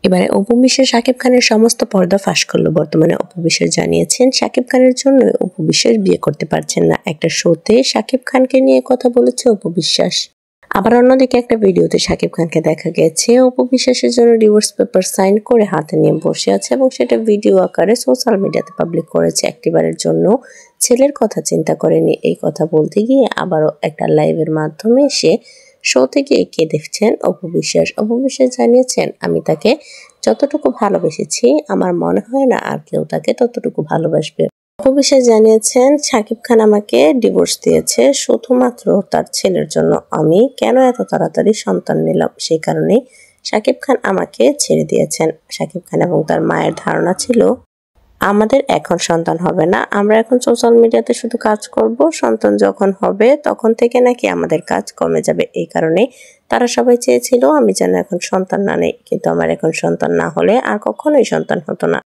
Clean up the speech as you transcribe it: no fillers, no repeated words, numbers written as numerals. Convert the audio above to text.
এবারে অপু বিশ্বাস শাকিব খানের সমস্ত পর্দা ফাঁস করলো। বর্তমানে অপু বিশ্বাস জানিয়েছেন শাকিব খানের জন্য অপু বিশ্বাস বিয়ে করতে পারছেন না। একটা শোতে শাকিব খানকে নিয়ে কথা বলেছে অপু বিশ্বাস। আবার অন্যদিকে একটা ভিডিওতে শাকিব খানকে দেখা গেছে অপু বিশ্বাসের জন্য ডিভোর্স পেপার সাইন করে হাতে নিয়ে বসে আছে এবং সেটা ভিডিও আকারে সোশ্যাল মিডিয়াতে পাবলিক করেছে। একটিবারের জন্য ছেলের কথা চিন্তা করেনি। এই কথা বলতে গিয়ে আবারও একটা লাইভের মাধ্যমে এসে শো থেকে কেঁদেছেন অপু বিশ্বাস। অপু বিশ্বাস জানিয়েছেন, আমি তাকে যতটুকু ভালোবেসেছি আমার মনে হয় না আর কেউ তাকে ততটুকু ভালোবাসবে। অপু বিশ্বাস জানিয়েছেন, শাকিব খান আমাকে ডিভোর্স দিয়েছে শুধুমাত্র তার ছেলের জন্য। আমি কেন এত তাড়াতাড়ি সন্তান নিলাম সেই কারণেই শাকিব খান আমাকে ছেড়ে দিয়েছেন। শাকিব খান এবং তার মায়ের ধারণা ছিল আমাদের এখন সন্তান হবে না, আমরা এখন সোশ্যাল মিডিয়াতে শুধু কাজ করব, সন্তান যখন হবে তখন থেকে নাকি আমাদের কাজ কমে যাবে। এই কারণে তারা সবাই চেয়েছিল আমি যেন এখন সন্তান না নেই, কিন্তু আমার এখন সন্তান না হলে আর কখনোই সন্তান হতো না।